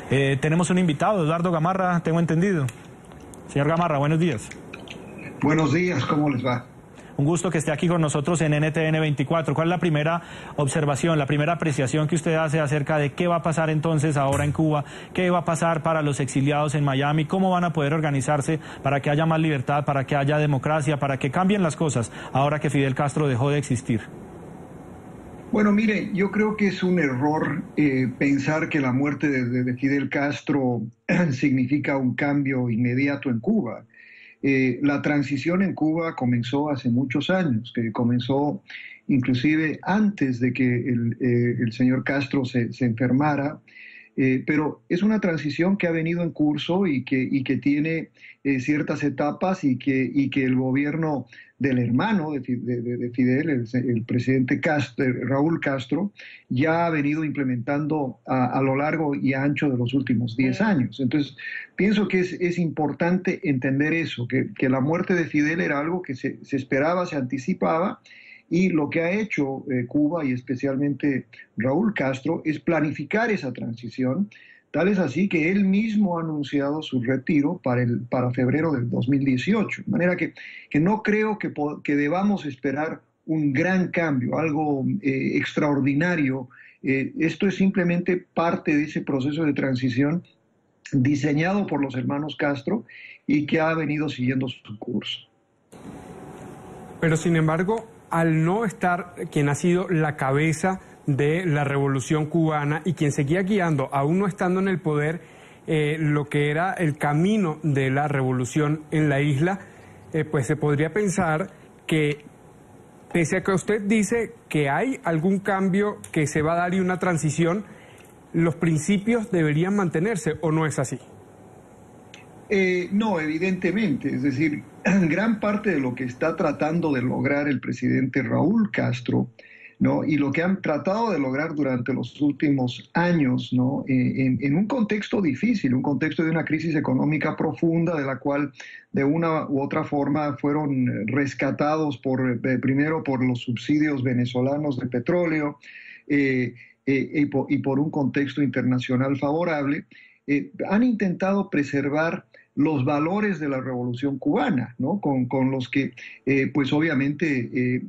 Tenemos un invitado, Eduardo Gamarra, tengo entendido. Señor Gamarra, buenos días. Buenos días, ¿cómo les va? Un gusto que esté aquí con nosotros en NTN 24. ¿Cuál es la primera observación, la primera apreciación que usted hace acerca de qué va a pasar entonces ahora en Cuba? ¿Qué va a pasar para los exiliados en Miami? ¿Cómo van a poder organizarse para que haya más libertad, para que haya democracia, para que cambien las cosas ahora que Fidel Castro dejó de existir? Bueno, mire, yo creo que es un error pensar que la muerte de Fidel Castro significa un cambio inmediato en Cuba. La transición en Cuba comenzó hace muchos años, que comenzó inclusive antes de que el señor Castro se enfermara, pero es una transición que ha venido en curso y que tiene ciertas etapas y que el gobierno del hermano de Fidel, el presidente Raúl Castro, ya ha venido implementando a lo largo y ancho de los últimos 10 años. Entonces, pienso que es importante entender eso, que la muerte de Fidel era algo que se esperaba, se anticipaba, y lo que ha hecho Cuba y especialmente Raúl Castro es planificar esa transición. Tal es así que él mismo ha anunciado su retiro para febrero del 2018. De manera que no creo que debamos esperar un gran cambio, algo extraordinario. Esto es simplemente parte de ese proceso de transición diseñado por los hermanos Castro y que ha venido siguiendo su curso. Pero sin embargo, al no estar quien ha sido la cabeza de la revolución cubana y quien seguía guiando, aún no estando en el poder, lo que era el camino de la revolución en la isla, pues se podría pensar que, pese a que usted dice que hay algún cambio que se va a dar y una transición, los principios deberían mantenerse, ¿o no es así? No, evidentemente, es decir, gran parte de lo que está tratando de lograr el presidente Raúl Castro, ¿no? Y lo que han tratado de lograr durante los últimos años, ¿no? En un contexto difícil, un contexto de una crisis económica profunda, de la cual de una u otra forma fueron rescatados primero por los subsidios venezolanos de petróleo y por un contexto internacional favorable, han intentado preservar los valores de la Revolución Cubana, ¿no? Con los que, pues obviamente,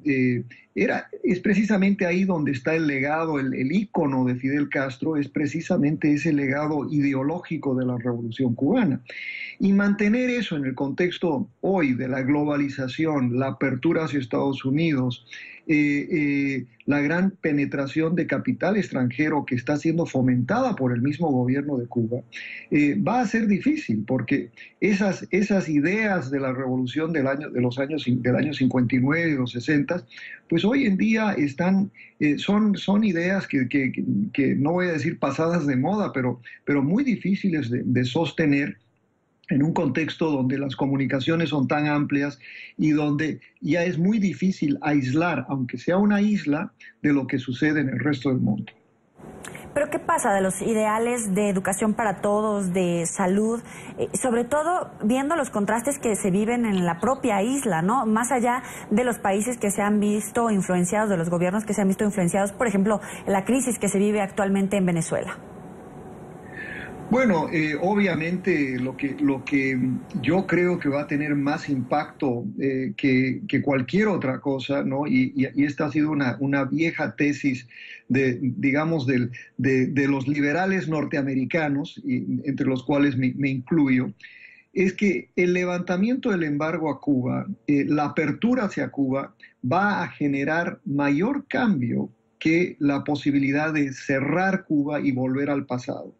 es precisamente ahí donde está el legado, el ícono de Fidel Castro, es precisamente ese legado ideológico de la Revolución Cubana. Y mantener eso en el contexto hoy de la globalización, la apertura hacia Estados Unidos, la gran penetración de capital extranjero que está siendo fomentada por el mismo gobierno de Cuba, va a ser difícil porque esas ideas de la revolución del año 59 y los 60, pues hoy en día son ideas que no voy a decir pasadas de moda, pero muy difíciles de sostener en un contexto donde las comunicaciones son tan amplias y donde ya es muy difícil aislar, aunque sea una isla, de lo que sucede en el resto del mundo. Pero ¿qué pasa de los ideales de educación para todos, de salud, sobre todo viendo los contrastes que se viven en la propia isla, ¿no? Más allá de los países que se han visto influenciados, de los gobiernos que se han visto influenciados, por ejemplo, la crisis que se vive actualmente en Venezuela? Bueno, obviamente lo que yo creo que va a tener más impacto que cualquier otra cosa, ¿no? Y esta ha sido una vieja tesis digamos, de los liberales norteamericanos, entre los cuales me incluyo, es que el levantamiento del embargo a Cuba, la apertura hacia Cuba, va a generar mayor cambio que la posibilidad de cerrar Cuba y volver al pasado.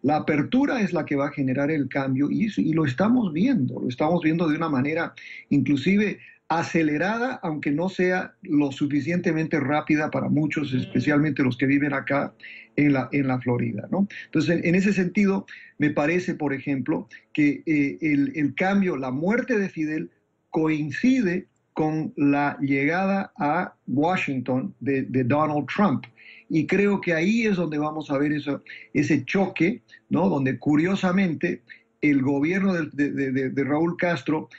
La apertura es la que va a generar el cambio y lo estamos viendo de una manera inclusive acelerada, aunque no sea lo suficientemente rápida para muchos, especialmente los que viven acá en la Florida, ¿no? Entonces, en ese sentido, me parece, por ejemplo, que el cambio, la muerte de Fidel coincide con la llegada a Washington de Donald Trump. Y creo que ahí es donde vamos a ver ese choque, ¿no? Donde curiosamente el gobierno de Raúl Castro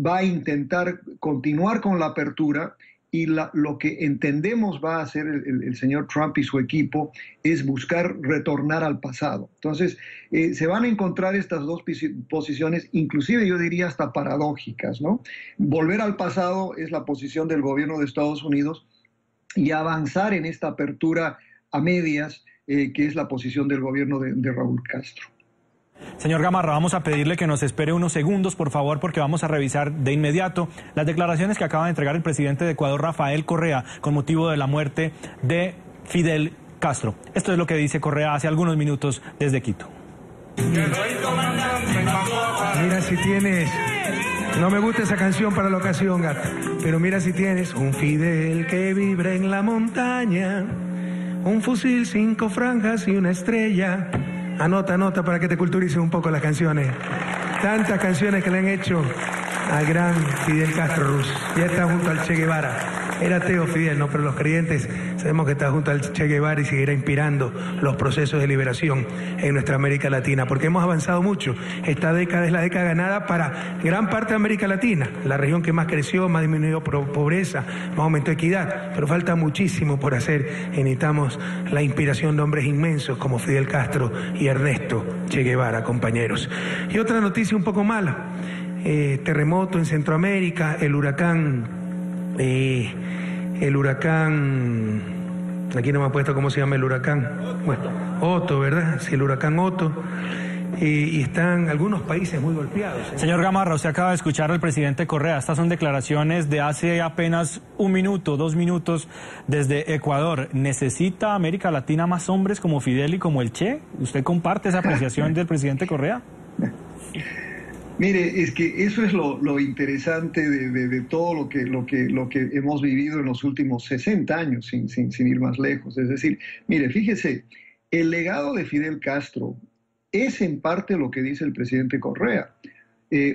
va a intentar continuar con la apertura y lo que entendemos va a hacer el señor Trump y su equipo es buscar retornar al pasado. Entonces, se van a encontrar estas dos posiciones, inclusive yo diría hasta paradójicas, ¿no? Volver al pasado es la posición del gobierno de Estados Unidos y avanzar en esta apertura a medias, que es la posición del gobierno de Raúl Castro. Señor Gamarra, vamos a pedirle que nos espere unos segundos, por favor, porque vamos a revisar de inmediato las declaraciones que acaba de entregar el presidente de Ecuador, Rafael Correa, con motivo de la muerte de Fidel Castro. Esto es lo que dice Correa hace algunos minutos desde Quito. Mira si tienes, no me gusta esa canción para la ocasión, gata, pero mira si tienes un Fidel que vibra en la montaña, un fusil, 5 franjas y una estrella. Anota para que te culturices un poco las canciones. Tantas canciones que le han hecho al gran Fidel Castro Ruz. Ya está junto al Che Guevara. Era ateo Fidel, ¿no? Pero los creyentes sabemos que está junto al Che Guevara y seguirá inspirando los procesos de liberación en nuestra América Latina, porque hemos avanzado mucho. Esta década es la década ganada para gran parte de América Latina, la región que más creció, más disminuyó pobreza, más aumentó equidad, pero falta muchísimo por hacer y necesitamos la inspiración de hombres inmensos como Fidel Castro y Ernesto Che Guevara, compañeros. Y otra noticia un poco mala, terremoto en Centroamérica, el huracán, aquí no me ha puesto cómo se llama el huracán, bueno, Otto, ¿verdad? Sí, el huracán Otto, y están algunos países muy golpeados. Señor Gamarra, usted acaba de escuchar al presidente Correa. Estas son declaraciones de hace apenas 1 minuto, 2 minutos desde Ecuador. ¿Necesita América Latina más hombres como Fidel y como el Che? ¿Usted comparte esa apreciación del presidente Correa? Mire, es que eso es lo interesante de todo lo que hemos vivido en los últimos 60 años, sin ir más lejos. Es decir, mire, fíjese, el legado de Fidel Castro es en parte lo que dice el presidente Correa.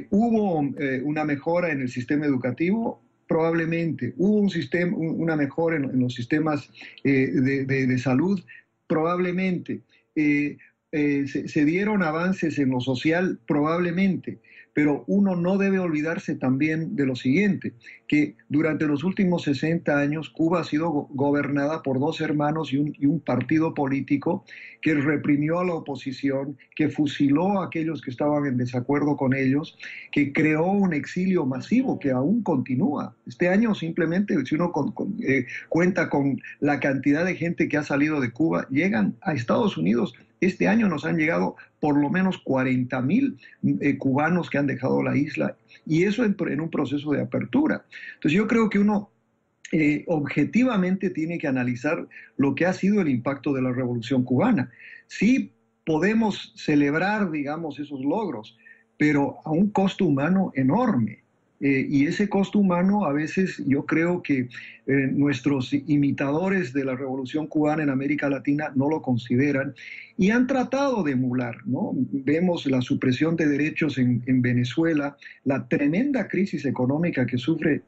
¿Hubo una mejora en el sistema educativo? Probablemente. ¿Hubo una mejora en los sistemas de salud? Probablemente. ¿Se dieron avances en lo social? Probablemente, pero uno no debe olvidarse también de lo siguiente, que durante los últimos 60 años Cuba ha sido gobernada por 2 hermanos y un partido político que reprimió a la oposición, que fusiló a aquellos que estaban en desacuerdo con ellos, que creó un exilio masivo que aún continúa. Este año simplemente, si uno cuenta con la cantidad de gente que ha salido de Cuba, llegan a Estados Unidos. Este año nos han llegado por lo menos 40,000 cubanos que han dejado la isla, y eso en un proceso de apertura. Entonces yo creo que uno objetivamente tiene que analizar lo que ha sido el impacto de la Revolución Cubana. Sí podemos celebrar, digamos, esos logros, pero a un costo humano enorme. Y ese costo humano a veces yo creo que nuestros imitadores de la Revolución Cubana en América Latina no lo consideran y han tratado de emular, ¿no? Vemos la supresión de derechos en Venezuela, la tremenda crisis económica que sufre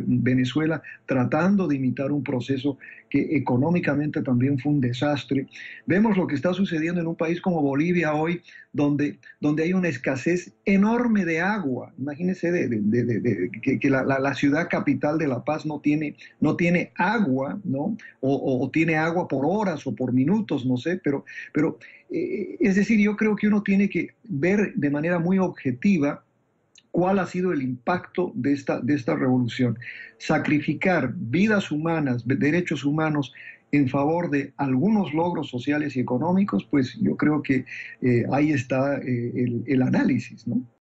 Venezuela tratando de imitar un proceso que económicamente también fue un desastre. Vemos lo que está sucediendo en un país como Bolivia hoy, donde hay una escasez enorme de agua. Imagínense que la ciudad capital de La Paz no tiene agua, ¿no? O tiene agua por horas o por minutos, no sé, pero es decir, yo creo que uno tiene que ver de manera muy objetiva cuál ha sido el impacto de esta revolución. Sacrificar vidas humanas, derechos humanos en favor de algunos logros sociales y económicos, pues yo creo que ahí está el análisis, ¿no?